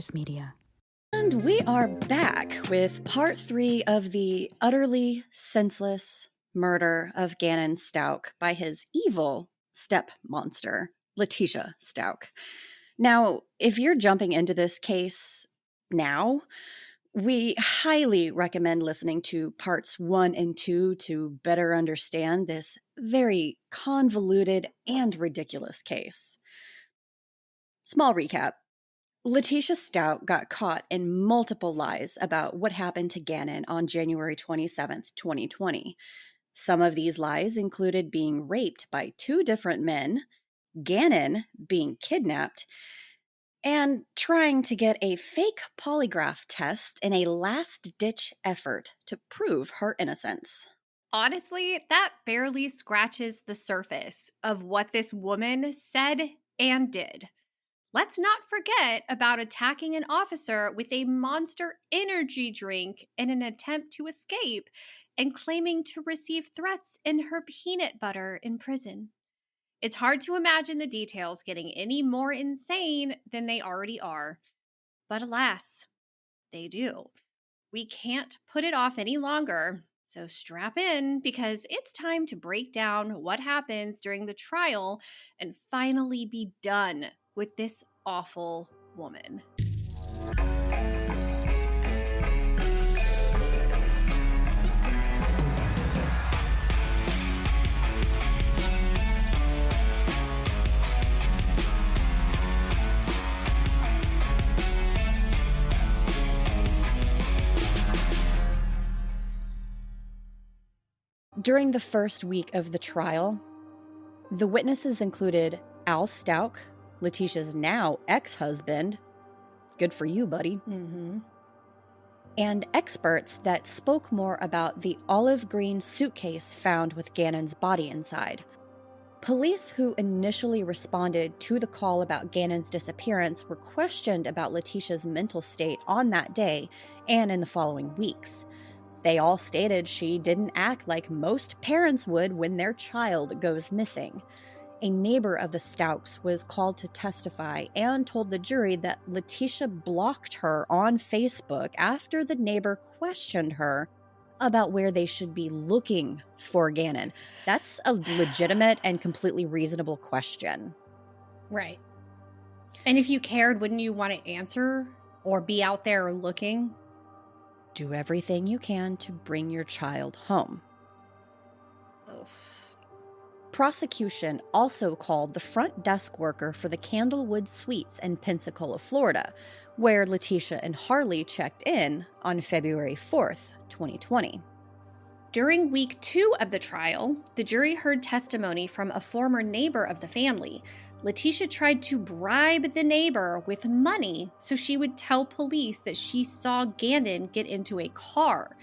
Unanimous Media. And we are back with part 3 of the utterly senseless murder of Gannon Stauch by his evil step monster, Leticia Stauch. Now, if you're jumping into this case now, we highly recommend listening to parts 1 and 2 to better understand this very convoluted and ridiculous case. Small recap. Leticia Stauch got caught in multiple lies about what happened to Gannon on January 27th, 2020. Some of these lies included being raped by 2 different men, Gannon being kidnapped, and trying to get a fake polygraph test in a last-ditch effort to prove her innocence. Honestly, that barely scratches the surface of what this woman said and did. Let's not forget about attacking an officer with a monster energy drink in an attempt to escape and claiming to receive threats in her peanut butter in prison. It's hard to imagine the details getting any more insane than they already are. But alas, they do. We can't put it off any longer. So strap in because it's time to break down what happens during the trial and finally be done with this awful woman. During the first week of the trial, the witnesses included Al Stauch, Leticia's now ex-husband. Good for you, buddy. And experts that spoke more about the olive green suitcase found with Gannon's body inside. Police who initially responded to the call about Gannon's disappearance were questioned about Leticia's mental state on that day and in the following weeks. They all stated she didn't act like most parents would when their child goes missing. A neighbor of the Stauchs was called to testify and told the jury that Leticia blocked her on Facebook after the neighbor questioned her about where they should be looking for Gannon. That's a legitimate and completely reasonable question. Right. And if you cared, wouldn't you want to answer or be out there looking? Do everything you can to bring your child home. Ugh. Prosecution also called the front desk worker for the Candlewood Suites in Pensacola, Florida, where Leticia and Harley checked in on February 4th, 2020. During week 2 of the trial, the jury heard testimony from a former neighbor of the family. Leticia tried to bribe the neighbor with money so she would tell police that she saw Gannon get into a car.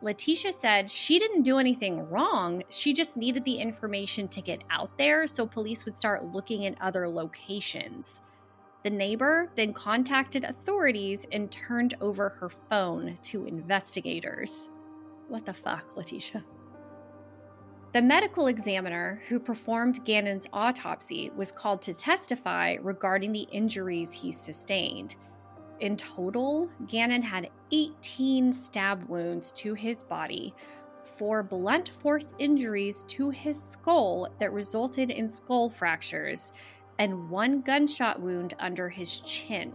Leticia said she didn't do anything wrong, she just needed the information to get out there so police would start looking in other locations. The neighbor then contacted authorities and turned over her phone to investigators. What the fuck, Leticia? The medical examiner who performed Gannon's autopsy was called to testify regarding the injuries he sustained. In total, Gannon had 18 stab wounds to his body, 4 blunt force injuries to his skull that resulted in skull fractures, and 1 gunshot wound under his chin.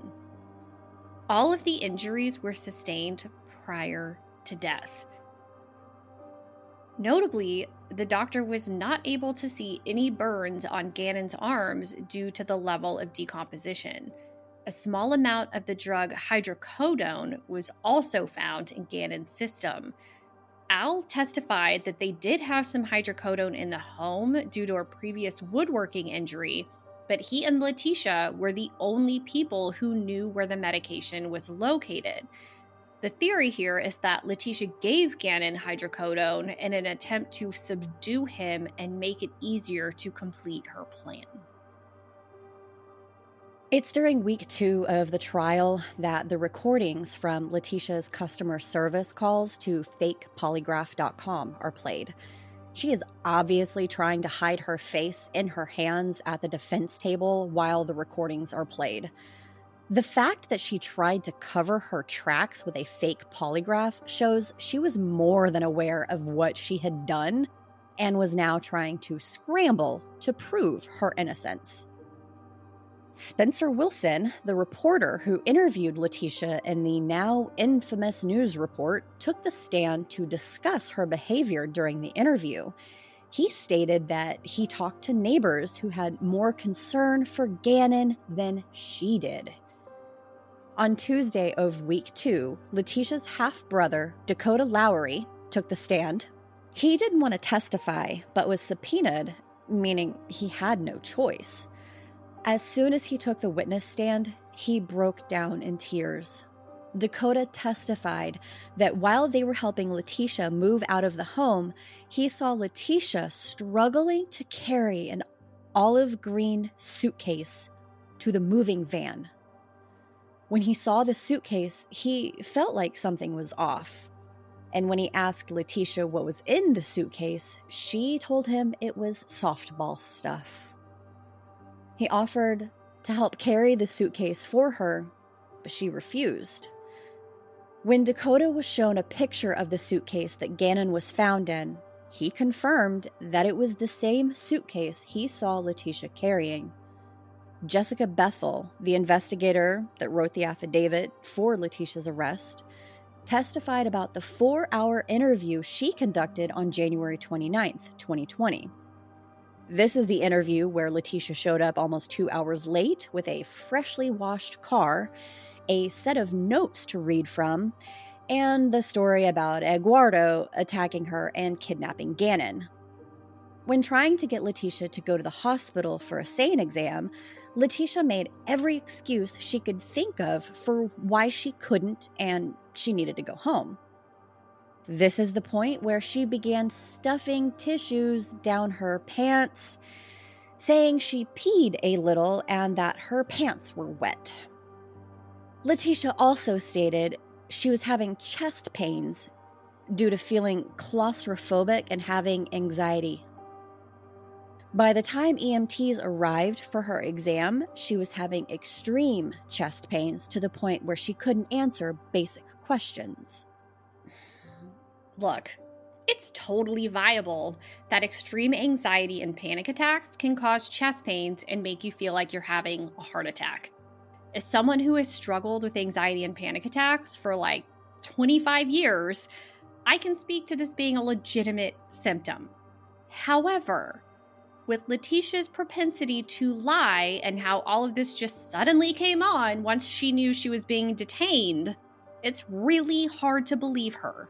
All of the injuries were sustained prior to death. Notably, the doctor was not able to see any burns on Gannon's arms due to the level of decomposition. A small amount of the drug hydrocodone was also found in Gannon's system. Al testified that they did have some hydrocodone in the home due to a previous woodworking injury, but he and Leticia were the only people who knew where the medication was located. The theory here is that Leticia gave Gannon hydrocodone in an attempt to subdue him and make it easier to complete her plan. It's during week 2 of the trial that the recordings from Leticia's customer service calls to fakepolygraph.com are played. She is obviously trying to hide her face in her hands at the defense table while the recordings are played. The fact that she tried to cover her tracks with a fake polygraph shows she was more than aware of what she had done and was now trying to scramble to prove her innocence. Spencer Wilson, the reporter who interviewed Letecia in the now infamous news report, took the stand to discuss her behavior during the interview. He stated that he talked to neighbors who had more concern for Gannon than she did. On Tuesday of week 2, Leticia's half-brother, Dakota Lowry, took the stand. He didn't want to testify, but was subpoenaed, meaning he had no choice. As soon as he took the witness stand, he broke down in tears. Dakota testified that while they were helping Letecia move out of the home, he saw Letecia struggling to carry an olive green suitcase to the moving van. When he saw the suitcase, he felt like something was off. And when he asked Letecia what was in the suitcase, she told him it was softball stuff. He offered to help carry the suitcase for her, but she refused. When Dakota was shown a picture of the suitcase that Gannon was found in, he confirmed that it was the same suitcase he saw Letecia carrying. Jessica Bethel, the investigator that wrote the affidavit for Leticia's arrest, testified about the 4-hour interview she conducted on January 29th, 2020. This is the interview where Letecia showed up almost 2 hours late with a freshly washed car, a set of notes to read from, and the story about Eduardo attacking her and kidnapping Gannon. When trying to get Letecia to go to the hospital for a SANE exam, Letecia made every excuse she could think of for why she couldn't and she needed to go home. This is the point where she began stuffing tissues down her pants, saying she peed a little and that her pants were wet. Letecia also stated she was having chest pains due to feeling claustrophobic and having anxiety. By the time EMTs arrived for her exam, she was having extreme chest pains to the point where she couldn't answer basic questions. Look, it's totally viable that extreme anxiety and panic attacks can cause chest pains and make you feel like you're having a heart attack. As someone who has struggled with anxiety and panic attacks for like 25 years, I can speak to this being a legitimate symptom. However, with Leticia's propensity to lie and how all of this just suddenly came on once she knew she was being detained, it's really hard to believe her,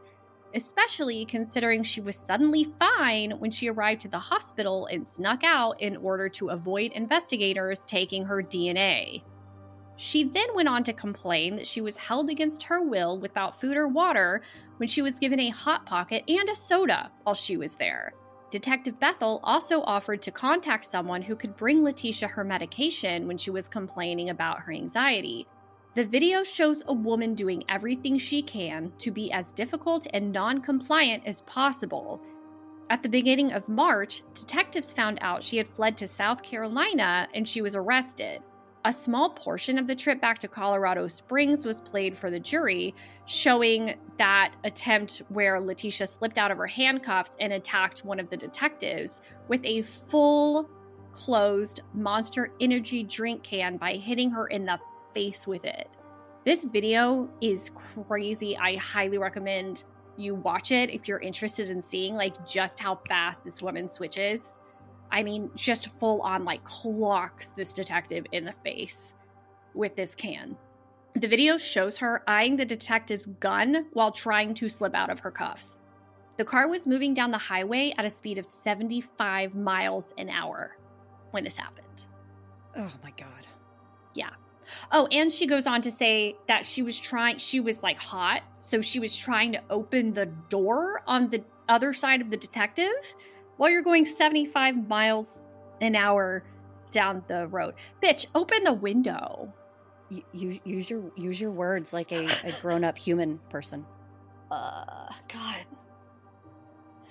especially considering she was suddenly fine when she arrived to the hospital and snuck out in order to avoid investigators taking her DNA. She then went on to complain that she was held against her will without food or water when she was given a Hot Pocket and a soda while she was there. Detective Bethel also offered to contact someone who could bring Letecia her medication when she was complaining about her anxiety. The video shows a woman doing everything she can to be as difficult and non-compliant as possible. At the beginning of March, detectives found out she had fled to South Carolina and she was arrested. A small portion of the trip back to Colorado Springs was played for the jury, showing that attempt where Letecia slipped out of her handcuffs and attacked one of the detectives with a full closed Monster Energy drink can by hitting her in the face with it. This video is crazy. I highly recommend you watch it if you're interested in seeing like just how fast this woman switches. I mean, just full on like clocks this detective in the face with this can. The video shows her eyeing the detective's gun while trying to slip out of her cuffs. The car was moving down the highway at a speed of 75 miles an hour when this happened. Oh my God. Yeah. Oh, and she goes on to say that she was like hot, so she was trying to open the door on the other side of the detective while you're going 75 miles an hour down the road. Bitch, open the window. Use your words like a grown-up human person. God.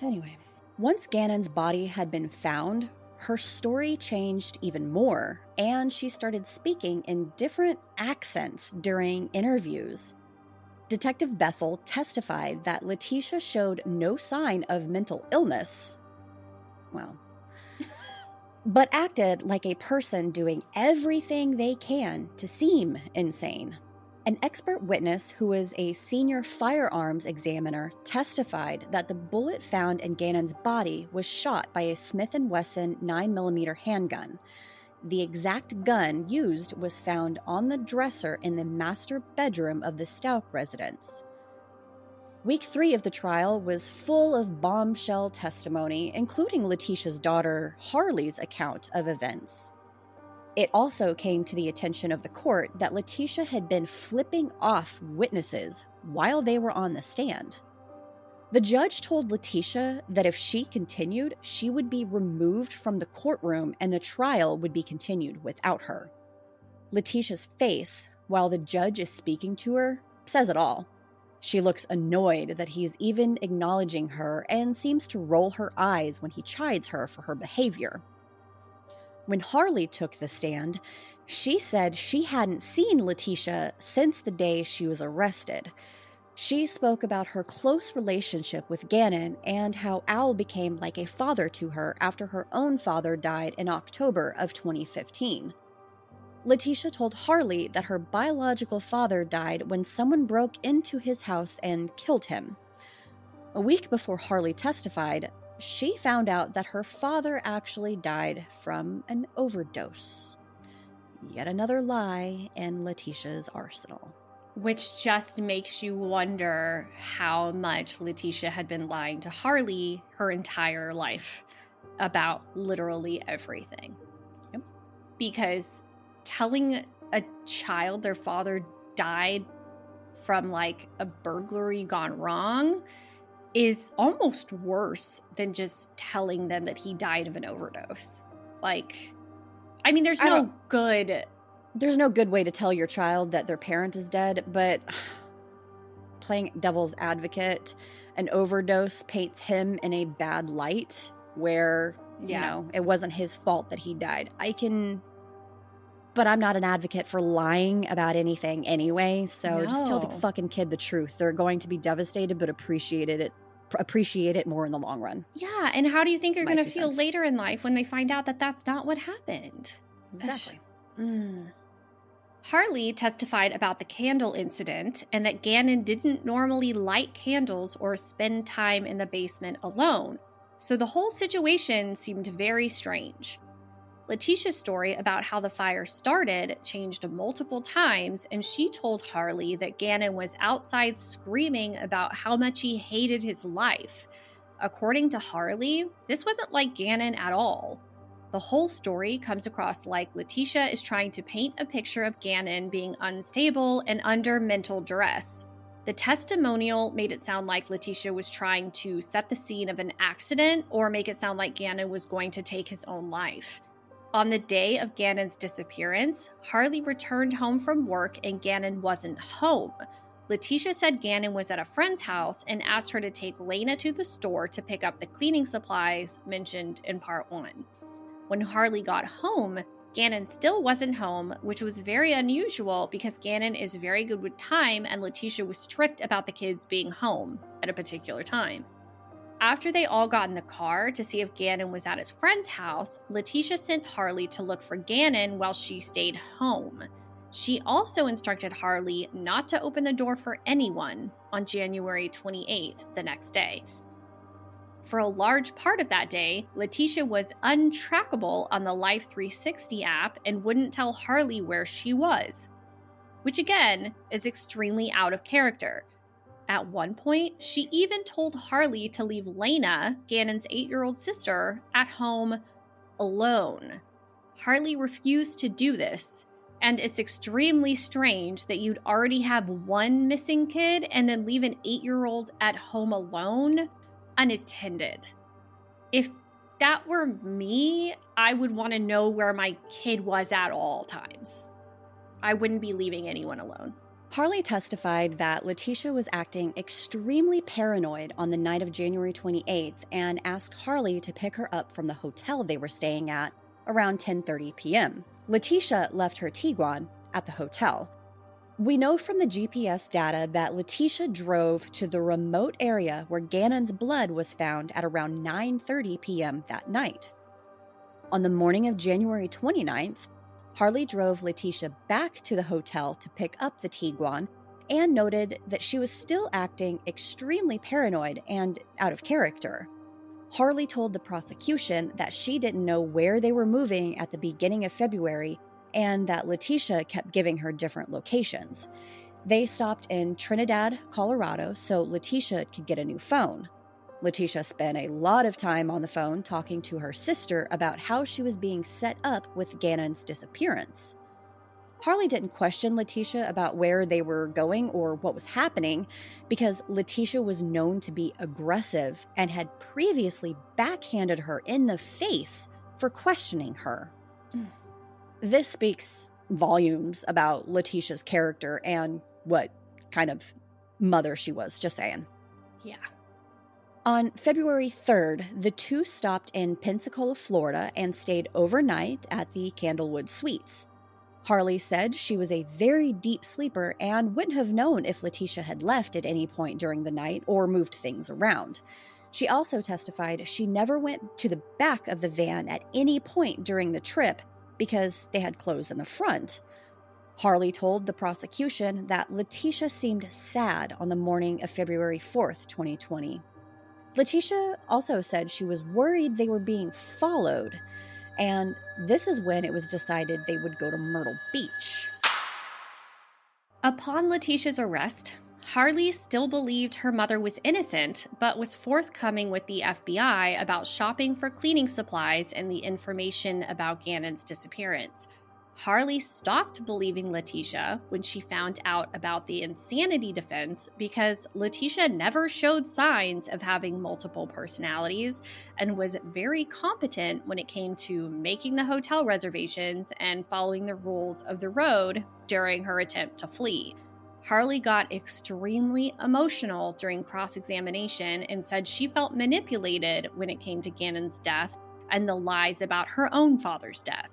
Anyway, once Gannon's body had been found, her story changed even more, and she started speaking in different accents during interviews. Detective Bethel testified that Letecia showed no sign of mental illness, well, but acted like a person doing everything they can to seem insane. An expert witness who was a senior firearms examiner testified that the bullet found in Gannon's body was shot by a Smith & Wesson 9mm handgun. The exact gun used was found on the dresser in the master bedroom of the Stauch residence. Week 3 of the trial was full of bombshell testimony, including Leticia's daughter Harley's account of events. It also came to the attention of the court that Letecia had been flipping off witnesses while they were on the stand. The judge told Letecia that if she continued, she would be removed from the courtroom and the trial would be continued without her. Leticia's face, while the judge is speaking to her, says it all. She looks annoyed that he's even acknowledging her and seems to roll her eyes when he chides her for her behavior. When Harley took the stand, she said she hadn't seen Letecia since the day she was arrested. She spoke about her close relationship with Gannon and how Al became like a father to her after her own father died in October of 2015. Letecia told Harley that her biological father died when someone broke into his house and killed him. A week before Harley testified, she found out that her father actually died from an overdose. Yet another lie in Leticia's arsenal. Which just makes you wonder how much Letecia had been lying to Harley her entire life about literally everything. Yep. Because telling a child their father died from like a burglary gone wrong is almost worse than just telling them that he died of an overdose. Like, I mean, there's no good way to tell your child that their parent is dead, but playing devil's advocate, an overdose paints him in a bad light where, it wasn't his fault that he died. But I'm not an advocate for lying about anything anyway, so just tell the fucking kid the truth. They're going to be devastated, but appreciate it more in the long run. Yeah, and how do you think you're going to feel later in life when they find out that that's not what happened? Exactly. Harley testified about the candle incident and that Gannon didn't normally light candles or spend time in the basement alone, so the whole situation seemed very strange. Leticia's story about how the fire started changed multiple times, and she told Harley that Gannon was outside screaming about how much he hated his life. According to Harley, this wasn't like Gannon at all. The whole story comes across like Letecia is trying to paint a picture of Gannon being unstable and under mental duress. The testimonial made it sound like Letecia was trying to set the scene of an accident or make it sound like Gannon was going to take his own life. On the day of Gannon's disappearance, Harley returned home from work and Gannon wasn't home. Letecia said Gannon was at a friend's house and asked her to take Lena to the store to pick up the cleaning supplies mentioned in part 1. When Harley got home, Gannon still wasn't home, which was very unusual because Gannon is very good with time and Letecia was strict about the kids being home at a particular time. After they all got in the car to see if Gannon was at his friend's house, Letecia sent Harley to look for Gannon while she stayed home. She also instructed Harley not to open the door for anyone on January 28th, the next day. For a large part of that day, Letecia was untrackable on the Life 360 app and wouldn't tell Harley where she was, which again is extremely out of character. At one point, she even told Harley to leave Lena, Gannon's 8-year-old sister, at home alone. Harley refused to do this, and it's extremely strange that you'd already have one missing kid and then leave an 8-year-old at home alone, unattended. If that were me, I would want to know where my kid was at all times. I wouldn't be leaving anyone alone. Harley testified that Letecia was acting extremely paranoid on the night of January 28th and asked Harley to pick her up from the hotel they were staying at around 10:30 p.m. Letecia left her Tiguan at the hotel. We know from the GPS data that Letecia drove to the remote area where Gannon's blood was found at around 9:30 p.m. that night. On the morning of January 29th, Harley drove Letecia back to the hotel to pick up the Tiguan and noted that she was still acting extremely paranoid and out of character. Harley told the prosecution that she didn't know where they were moving at the beginning of February and that Letecia kept giving her different locations. They stopped in Trinidad, Colorado, so Letecia could get a new phone. Letecia spent a lot of time on the phone talking to her sister about how she was being set up with Gannon's disappearance. Harley didn't question Letecia about where they were going or what was happening because Letecia was known to be aggressive and had previously backhanded her in the face for questioning her. This speaks volumes about Leticia's character and what kind of mother she was, just saying. Yeah. On February 3rd, the two stopped in Pensacola, Florida, and stayed overnight at the Candlewood Suites. Harley said she was a very deep sleeper and wouldn't have known if Letecia had left at any point during the night or moved things around. She also testified she never went to the back of the van at any point during the trip because they had clothes in the front. Harley told the prosecution that Letecia seemed sad on the morning of February 4th, 2020. Letecia also said she was worried they were being followed, and this is when it was decided they would go to Myrtle Beach. Upon Leticia's arrest, Harley still believed her mother was innocent, but was forthcoming with the FBI about shopping for cleaning supplies and the information about Gannon's disappearance. Harley stopped believing Letecia when she found out about the insanity defense because Letecia never showed signs of having multiple personalities and was very competent when it came to making the hotel reservations and following the rules of the road during her attempt to flee. Harley got extremely emotional during cross-examination and said she felt manipulated when it came to Gannon's death and the lies about her own father's death.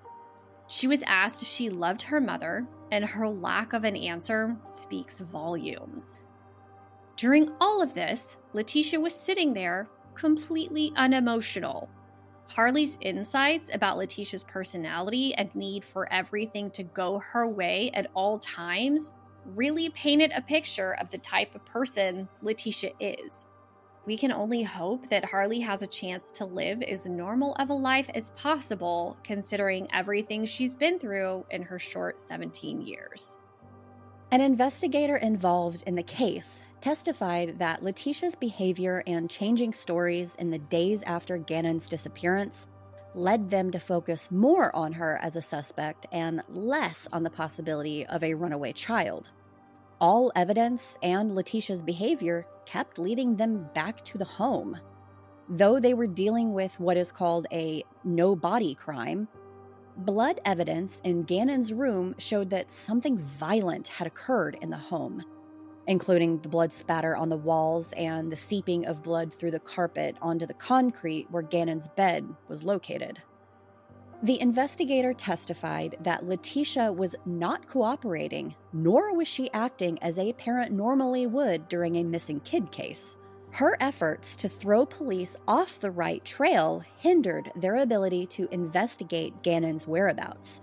She was asked if she loved her mother, and her lack of an answer speaks volumes. During all of this, Letecia was sitting there, completely unemotional. Harley's insights about Leticia's personality and need for everything to go her way at all times really painted a picture of the type of person Letecia is. We can only hope that Harley has a chance to live as normal of a life as possible, considering everything she's been through in her short 17 years. An investigator involved in the case testified that Leticia's behavior and changing stories in the days after Gannon's disappearance led them to focus more on her as a suspect and less on the possibility of a runaway child. All evidence and Leticia's behavior kept leading them back to the home. Though they were dealing with what is called a no-body crime, blood evidence in Gannon's room showed that something violent had occurred in the home, including the blood spatter on the walls and the seeping of blood through the carpet onto the concrete where Gannon's bed was located. The investigator testified that Letecia was not cooperating, nor was she acting as a parent normally would during a missing kid case. Her efforts to throw police off the right trail hindered their ability to investigate Gannon's whereabouts.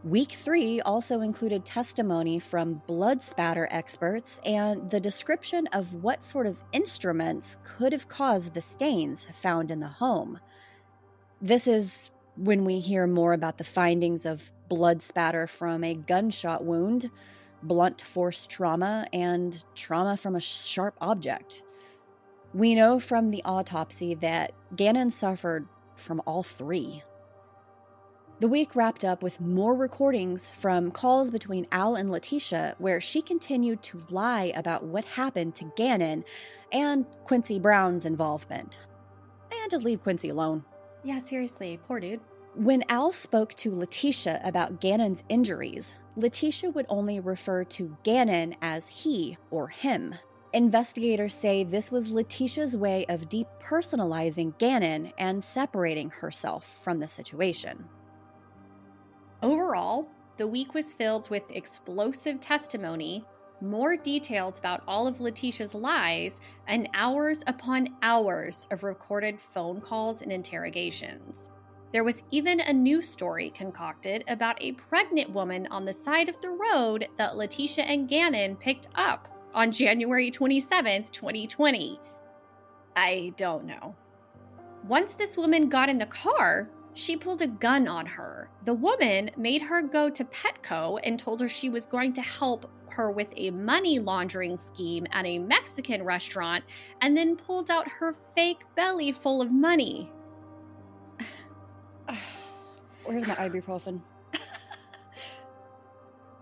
Week 3 also included testimony from blood spatter experts and the description of what sort of instruments could have caused the stains found in the home. This is when we hear more about the findings of blood spatter from a gunshot wound, blunt force trauma, and trauma from a sharp object. We know from the autopsy that Gannon suffered from all three. The week wrapped up with more recordings from calls between Al and Letecia, where she continued to lie about what happened to Gannon and Quincy Brown's involvement. And just leave Quincy alone. Yeah, seriously, poor dude. When Al spoke to Leticia about Gannon's injuries, Leticia would only refer to Gannon as he or him. Investigators say this was Leticia's way of depersonalizing Gannon and separating herself from the situation. Overall, the week was filled with explosive testimony, more details about all of Leticia's lies, and hours upon hours of recorded phone calls and interrogations. There was even a news story concocted about a pregnant woman on the side of the road that Leticia and Gannon picked up on January 27th, 2020. I don't know. Once this woman got in the car, she pulled a gun on her. The woman made her go to Petco and told her she was going to help her with a money laundering scheme at a Mexican restaurant, and then pulled out her fake belly full of money. Where's my ibuprofen?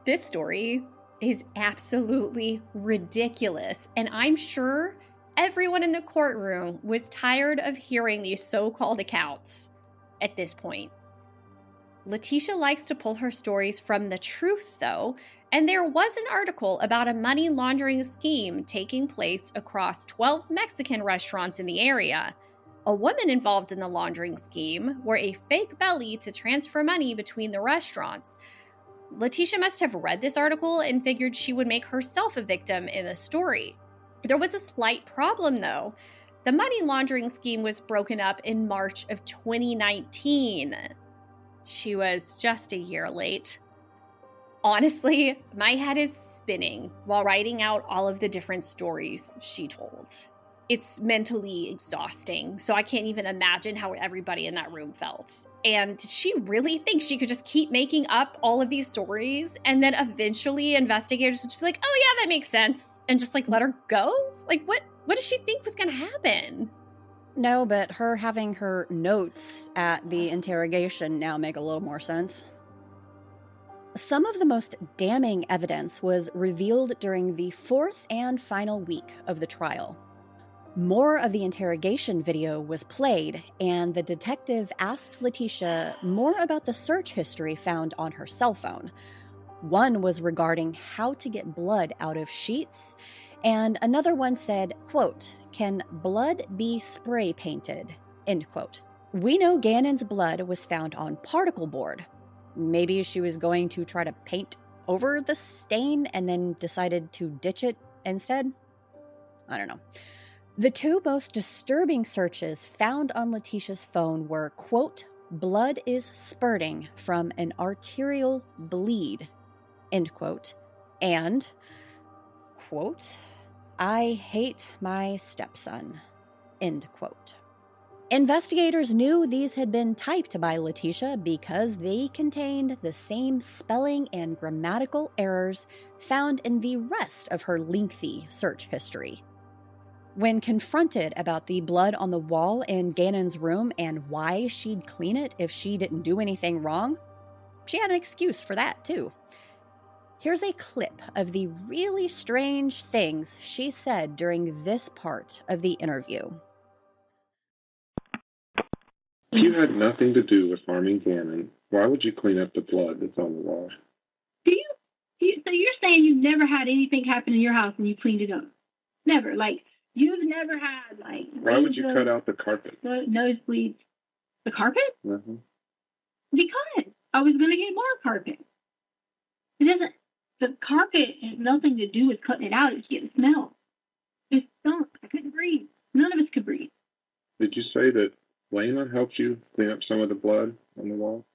This story is absolutely ridiculous, and I'm sure everyone in the courtroom was tired of hearing these so-called accounts at this point. Leticia likes to pull her stories from the truth, though, and there was an article about a money laundering scheme taking place across 12 Mexican restaurants in the area. A woman involved in the laundering scheme wore a fake belly to transfer money between the restaurants. Leticia must have read this article and figured she would make herself a victim in the story. There was a slight problem, though. The money laundering scheme was broken up in March of 2019. She was just a year late. Honestly, my head is spinning while writing out all of the different stories she told. It's mentally exhausting, so I can't even imagine how everybody in that room felt. And did she really think she could just keep making up all of these stories and then eventually investigators would just be like, oh yeah, that makes sense, and just like let her go? Like what did she think was gonna happen? No, but her having her notes at the interrogation now make a little more sense. Some of the most damning evidence was revealed during the fourth and final week of the trial. More of the interrogation video was played, and the detective asked Leticia more about the search history found on her cell phone. One was regarding how to get blood out of sheets, and another one said, quote, "Can blood be spray painted?" End quote. We know Gannon's blood was found on particle board. Maybe she was going to try to paint over the stain and then decided to ditch it instead? I don't know. The two most disturbing searches found on Leticia's phone were, quote, "Blood is spurting from an arterial bleed," end quote, and, quote, "I hate my stepson," end quote. Investigators knew these had been typed by Leticia because they contained the same spelling and grammatical errors found in the rest of her lengthy search history. When confronted about the blood on the wall in Gannon's room and why she'd clean it if she didn't do anything wrong, she had an excuse for that, too. Here's a clip of the really strange things she said during this part of the interview. If you had nothing to do with harming Gannon, why would you clean up the blood that's on the wall? So you're saying you've never had anything happen in your house and you cleaned it up? Never. Like, you've never had, like... Why would you cut out the carpet? Nosebleeds. The carpet? Mm-hmm. Because I was going to get more carpet. It doesn't... The carpet has nothing to do with cutting it out. It's getting smell. It stunk. I couldn't breathe. None of us could breathe. Did you say that Lena helped you clean up some of the blood on the wall?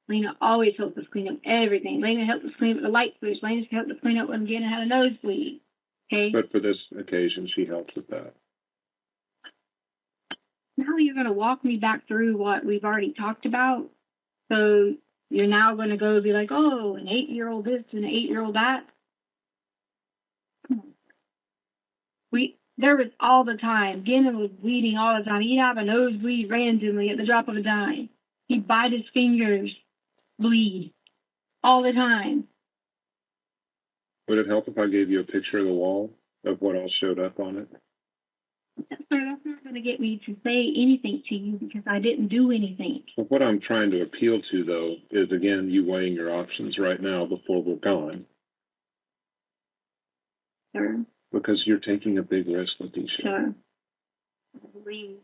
Lena always helps us clean up everything. Lena helped us clean up the light switch. Lena helped us clean up when Gannon had a nosebleed. Okay? But for this occasion, she helped with that. Now you're going to walk me back through what we've already talked about. So you're now going to go be like, oh, an 8-year-old this and an 8-year-old that. Come on. There was all the time. Gannon was bleeding all the time. He'd have a nosebleed randomly at the drop of a dime. He'd bite his fingers, bleed all the time. Would it help if I gave you a picture of the wall of what all showed up on it? Sir, that's not going to get me to say anything to you because I didn't do anything. Well, what I'm trying to appeal to, though, is, again, you weighing your options right now before we're gone. Sir. Because you're taking a big risk, Leticia. Sir. I believe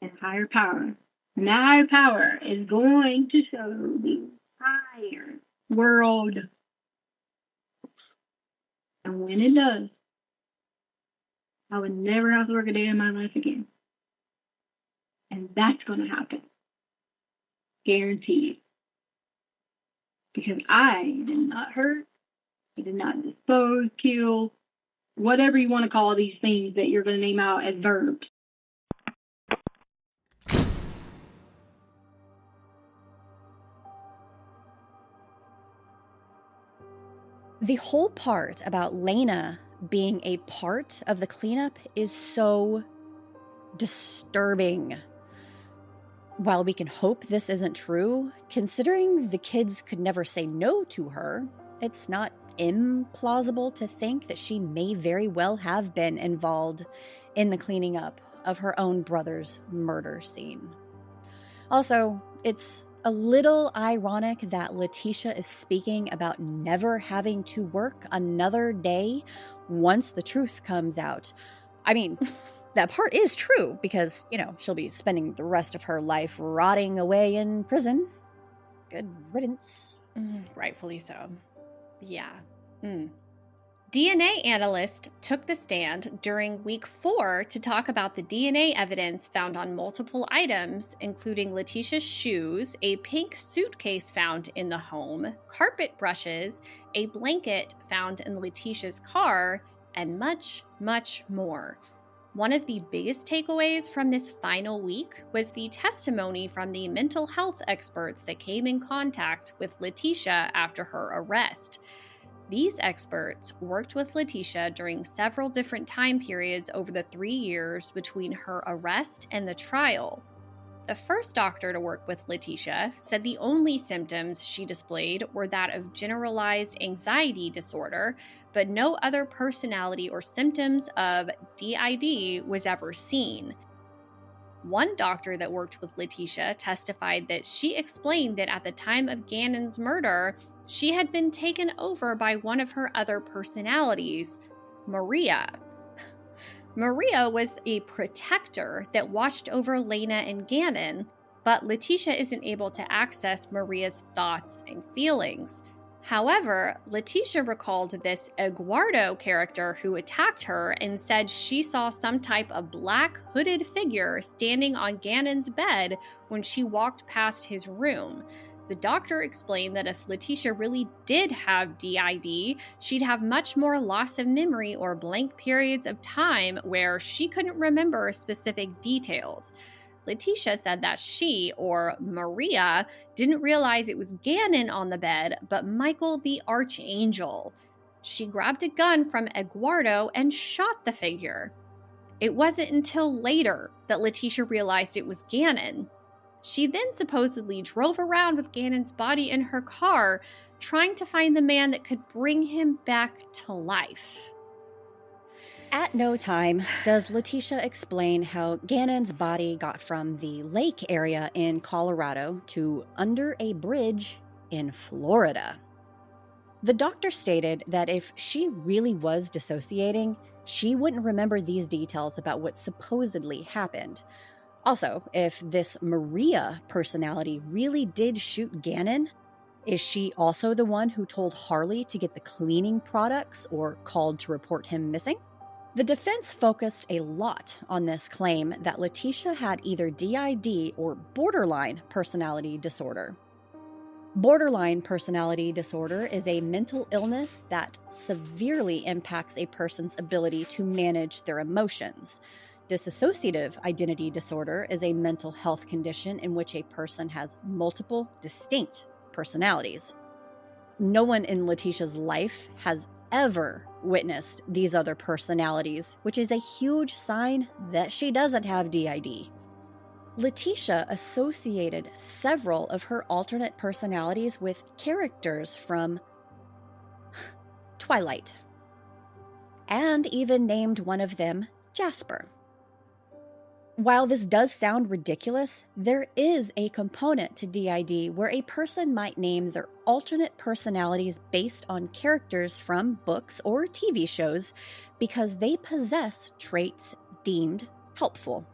in higher power. And that higher power is going to show the entire world. And when it does, I would never have to work a day in my life again. And that's going to happen. Guaranteed. Because I did not hurt, I did not dispose, kill, whatever you want to call these things that you're going to name out as verbs. The whole part about Lena being a part of the cleanup is so disturbing. While we can hope this isn't true, considering the kids could never say no to her, it's not implausible to think that she may very well have been involved in the cleaning up of her own brother's murder scene. Also, it's a little ironic that Letecia is speaking about never having to work another day once the truth comes out. I mean, that part is true because, she'll be spending the rest of her life rotting away in prison. Good riddance. Rightfully so. Yeah. DNA analyst took the stand during week 4 to talk about the DNA evidence found on multiple items, including Leticia's shoes, a pink suitcase found in the home, carpet brushes, a blanket found in Leticia's car, and much, much more. One of the biggest takeaways from this final week was the testimony from the mental health experts that came in contact with Letecia after her arrest. These experts worked with Letecia during several different time periods over the 3 years between her arrest and the trial. The first doctor to work with Letecia said the only symptoms she displayed were that of generalized anxiety disorder, but no other personality or symptoms of DID was ever seen. One doctor that worked with Letecia testified that she explained that at the time of Gannon's murder, she had been taken over by one of her other personalities, Maria. Maria was a protector that watched over Lena and Gannon, but Letecia isn't able to access Maria's thoughts and feelings. However, Letecia recalled this Eduardo character who attacked her and said she saw some type of black hooded figure standing on Gannon's bed when she walked past his room. The doctor explained that if Letecia really did have DID, she'd have much more loss of memory or blank periods of time where she couldn't remember specific details. Letecia said that she, or Maria, didn't realize it was Gannon on the bed, but Michael the Archangel. She grabbed a gun from Eduardo and shot the figure. It wasn't until later that Letecia realized it was Gannon. She then supposedly drove around with Gannon's body in her car, trying to find the man that could bring him back to life. At no time does Letecia explain how Gannon's body got from the lake area in Colorado to under a bridge in Florida. The doctor stated that if she really was dissociating, she wouldn't remember these details about what supposedly happened. Also, if this Maria personality really did shoot Gannon, is she also the one who told Harley to get the cleaning products or called to report him missing? The defense focused a lot on this claim that Letecia had either DID or borderline personality disorder. Borderline personality disorder is a mental illness that severely impacts a person's ability to manage their emotions. Dissociative identity disorder is a mental health condition in which a person has multiple distinct personalities. No one in Leticia's life has ever witnessed these other personalities, which is a huge sign that she doesn't have DID. Letecia associated several of her alternate personalities with characters from Twilight, and even named one of them Jasper. While this does sound ridiculous, there is a component to DID where a person might name their alternate personalities based on characters from books or TV shows because they possess traits deemed helpful.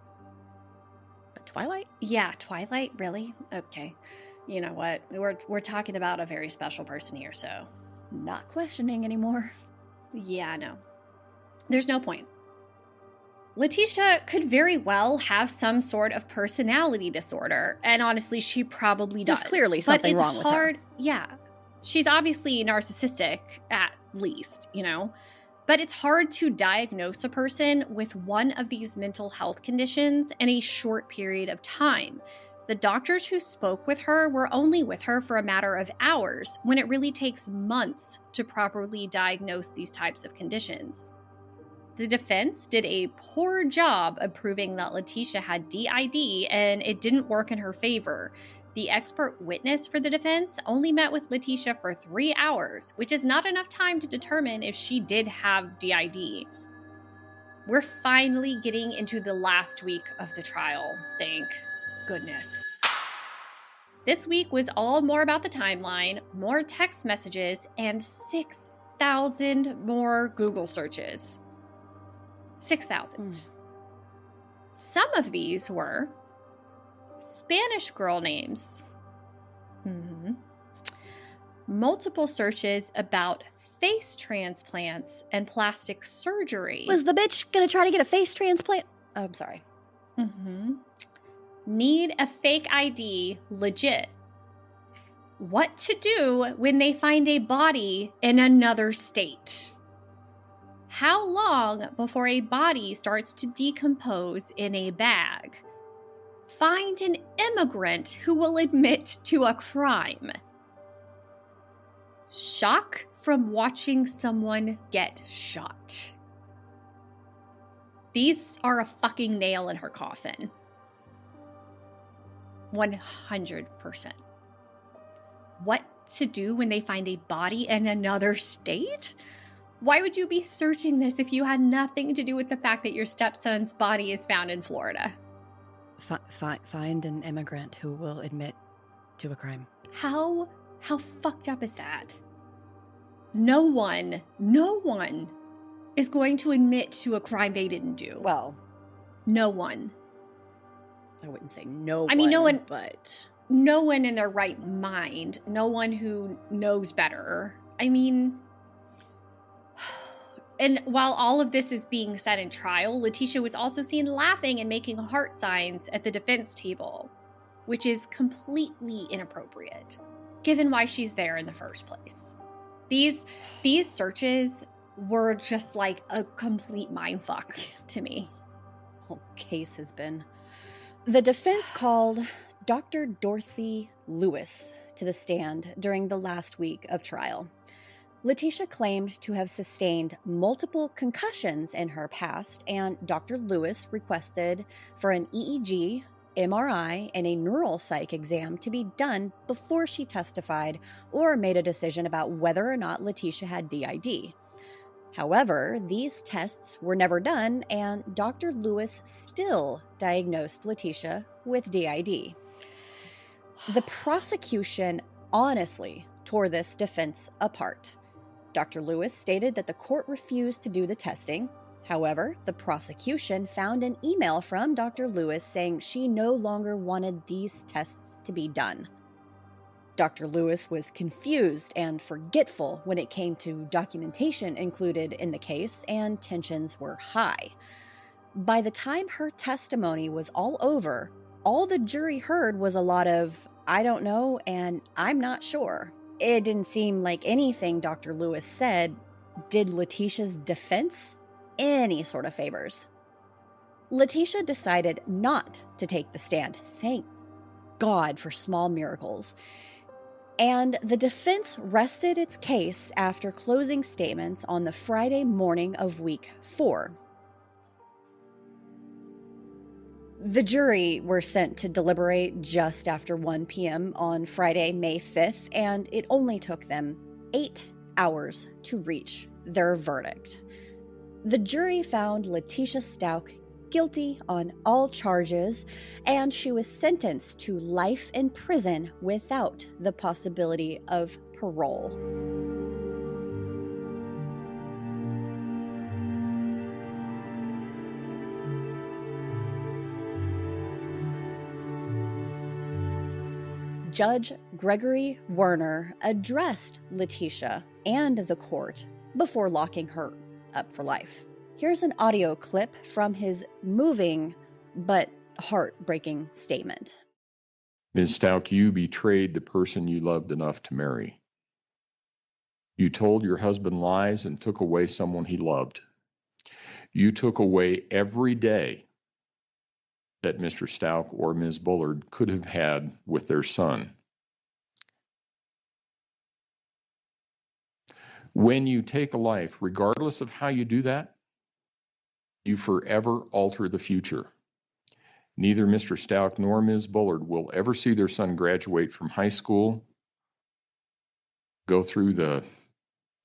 But Twilight? Yeah, Twilight, really? Okay. You know what? We're talking about a very special person here, so Not questioning anymore. yeah, no. There's no point. Letecia could very well have some sort of personality disorder, and honestly, she probably does. There's clearly something wrong with her. Yeah. She's obviously narcissistic, at least, you know? But it's hard to diagnose a person with one of these mental health conditions in a short period of time. The doctors who spoke with her were only with her for a matter of hours, when it really takes months to properly diagnose these types of conditions. The defense did a poor job of proving that Letecia had DID, and it didn't work in her favor. The expert witness for the defense only met with Letecia for 3 hours, which is not enough time to determine if she did have DID. We're finally getting into the last week of the trial, thank goodness. This week was all more about the timeline, more text messages, and 6,000 more Google searches. 6,000. Some of these were Spanish girl names. Multiple searches about face transplants and plastic surgery. Was the bitch gonna try to get a face transplant? Oh, I'm sorry. Need a fake ID legit. What to do when they find a body in another state. How long before a body starts to decompose in a bag? Find an immigrant who will admit to a crime. Shock from watching someone get shot. These are a fucking nail in her coffin. 100%. What to do when they find a body in another state? Why would you be searching this if you had nothing to do with the fact that your stepson's body is found in Florida? Find an immigrant who will admit to a crime. How fucked up is that? No one is going to admit to a crime they didn't do. Well, no one. I wouldn't say no I mean, no one, but no one in their right mind. No one who knows better. I mean, and while all of this is being said in trial, Letecia was also seen laughing and making heart signs at the defense table, which is completely inappropriate, given why she's there in the first place. These searches were just like a complete mindfuck to me. This whole case has been. The defense called Dr. Dorothy Lewis to the stand during the last week of trial. Letecia claimed to have sustained multiple concussions in her past, and Dr. Lewis requested for an EEG, MRI, and a neural psych exam to be done before she testified or made a decision about whether or not Letecia had DID. However, these tests were never done, and Dr. Lewis still diagnosed Letecia with DID. The prosecution honestly tore this defense apart. Dr. Lewis stated that the court refused to do the testing. However, the prosecution found an email from Dr. Lewis saying she no longer wanted these tests to be done. Dr. Lewis was confused and forgetful when it came to documentation included in the case, and tensions were high. By the time her testimony was all over, all the jury heard was a lot of, "I don't know," and "I'm not sure." It didn't seem like anything Dr. Lewis said did Leticia's defense any sort of favors. Letecia decided not to take the stand. Thank God for small miracles. And the defense rested its case after closing statements on the Friday morning of week 4. The jury were sent to deliberate just after 1 p.m. on Friday, May 5th, and it only took them 8 hours to reach their verdict. The jury found Leticia Stauch guilty on all charges, and she was sentenced to life in prison without the possibility of parole. Judge Gregory Werner addressed Letecia and the court before locking her up for life. Here's an audio clip from his moving but heartbreaking statement. Ms. Stauch, you betrayed the person you loved enough to marry. You told your husband lies and took away someone he loved. You took away every day that Mr. Stauch or Ms. Bullard could have had with their son. When you take a life, regardless of how you do that, you forever alter the future. Neither Mr. Stauch nor Ms. Bullard will ever see their son graduate from high school, go through the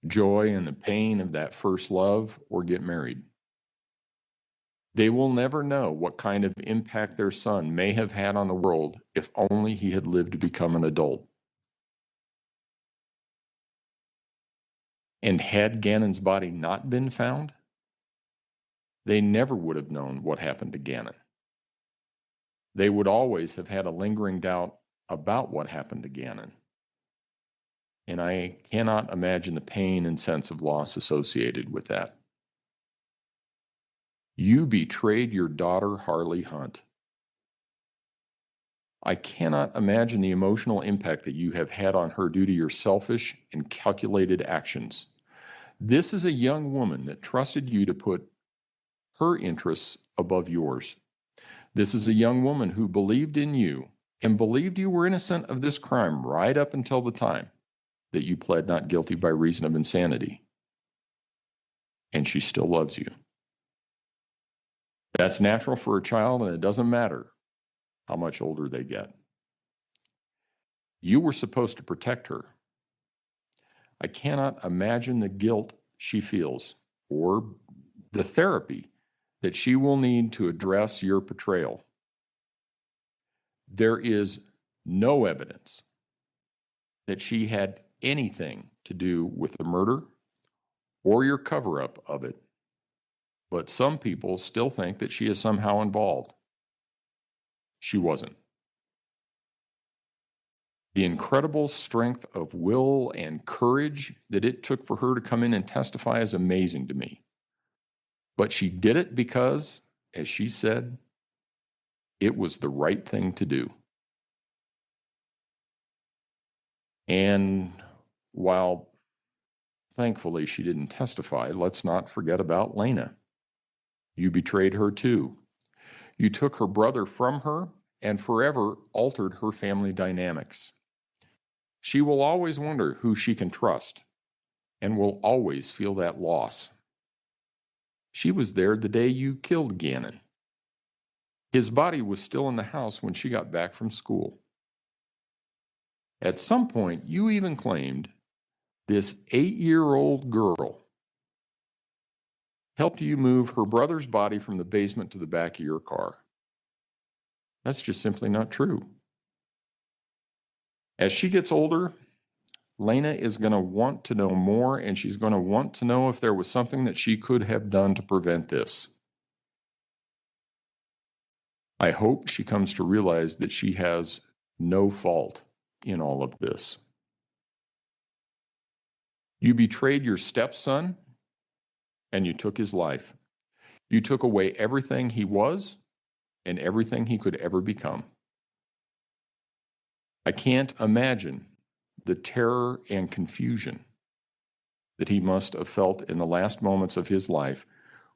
joy and the pain of that first love, or get married. They will never know what kind of impact their son may have had on the world if only he had lived to become an adult. And had Gannon's body not been found, they never would have known what happened to Gannon. They would always have had a lingering doubt about what happened to Gannon. And I cannot imagine the pain and sense of loss associated with that. You betrayed your daughter, Harley Hunt. I cannot imagine the emotional impact that you have had on her due to your selfish and calculated actions. This is a young woman that trusted you to put her interests above yours. This is a young woman who believed in you and believed you were innocent of this crime right up until the time that you pled not guilty by reason of insanity. And she still loves you. That's natural for a child, and it doesn't matter how much older they get. You were supposed to protect her. I cannot imagine the guilt she feels or the therapy that she will need to address your betrayal. There is no evidence that she had anything to do with the murder or your cover-up of it, but some people still think that she is somehow involved. She wasn't. The incredible strength of will and courage that it took for her to come in and testify is amazing to me. But she did it because, as she said, it was the right thing to do. And while thankfully she didn't testify, let's not forget about Lena. You betrayed her too. You took her brother from her and forever altered her family dynamics. She will always wonder who she can trust and will always feel that loss. She was there the day you killed Gannon. His body was still in the house when she got back from school. At some point, you even claimed this 8-year-old girl helped you move her brother's body from the basement to the back of your car. That's just simply not true. As she gets older, Lena is going to want to know more, and she's going to want to know if there was something that she could have done to prevent this. I hope she comes to realize that she has no fault in all of this. You betrayed your stepson, and you took his life. You took away everything he was and everything he could ever become. I can't imagine the terror and confusion that he must have felt in the last moments of his life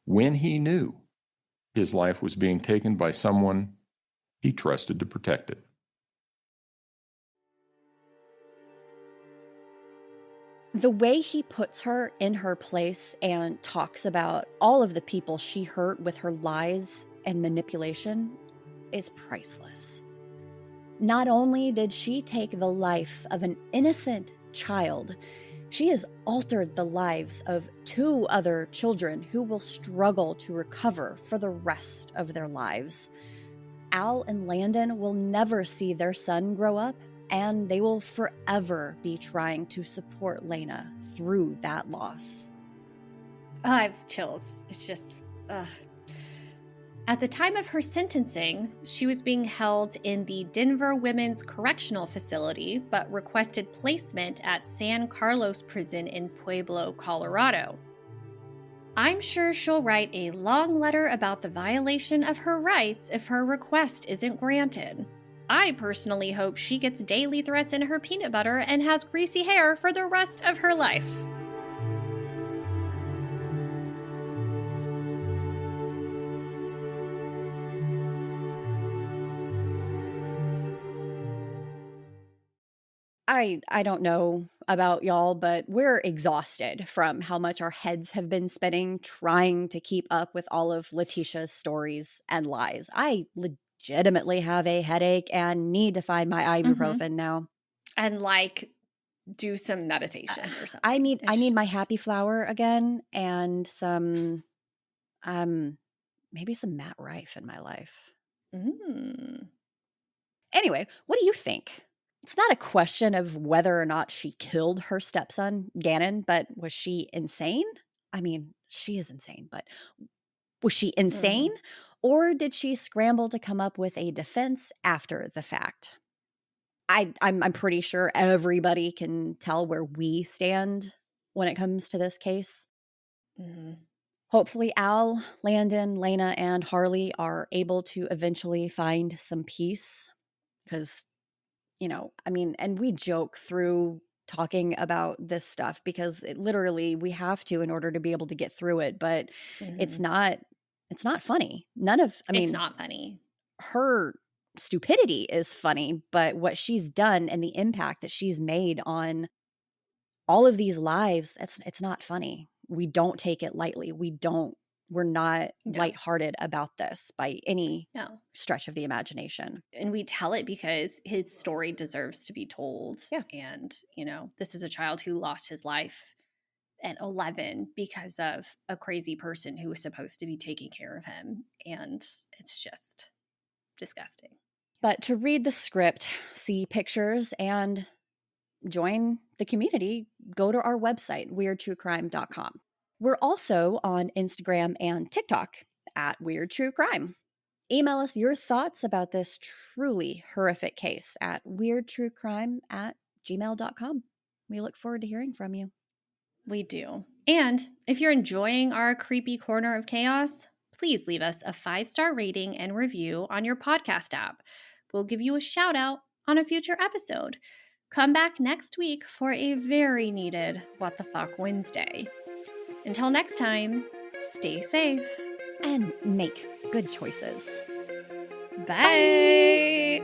when he knew his life was being taken by someone he trusted to protect it. The way he puts her in her place and talks about all of the people she hurt with her lies and manipulation is priceless. Not only did she take the life of an innocent child, She has altered the lives of 2 other children who will struggle to recover for the rest of their lives. Al and Landon will never see their son grow up, and they will forever be trying to support Lena through that loss. Oh, I have chills. It's just, ugh. At the time of her sentencing, she was being held in the Denver Women's Correctional Facility, but requested placement at San Carlos Prison in Pueblo, Colorado. I'm sure she'll write a long letter about the violation of her rights if her request isn't granted. I personally hope she gets daily threats in her peanut butter and has greasy hair for the rest of her life. I don't know about y'all, but we're exhausted from how much our heads have been spinning trying to keep up with all of Leticia's stories and lies. I legitimately have a headache and need to find my ibuprofen now. And do some meditation or something. I need my happy flower again and some maybe some Matt Rife in my life. Anyway, what do you think? It's not a question of whether or not she killed her stepson, Gannon, but was she insane? I mean, she is insane, but was she insane? Or did she scramble to come up with a defense after the fact? I'm pretty sure everybody can tell where we stand when it comes to this case. Hopefully Al, Landon, Lena, and Harley are able to eventually find some peace because, and we joke through talking about this stuff because literally we have to in order to be able to get through it, but it's not funny. It's not funny. Her stupidity is funny, but what she's done and the impact that she's made on all of these lives, it's not funny. We don't take it lightly. We're not lighthearted about this by any stretch of the imagination. And we tell it because his story deserves to be told. Yeah. And, this is a child who lost his life at 11 because of a crazy person who was supposed to be taking care of him. And it's just disgusting. But to read the script, see pictures, and join the community, go to our website, weirdtruecrime.com. We're also on Instagram and TikTok at Weird True Crime. Email us your thoughts about this truly horrific case at weirdtruecrime@gmail.com. We look forward to hearing from you. We do. And if you're enjoying our creepy corner of chaos, please leave us a 5-star rating and review on your podcast app. We'll give you a shout out on a future episode. Come back next week for a very needed What the Fuck Wednesday. Until next time, stay safe. And make good choices. Bye.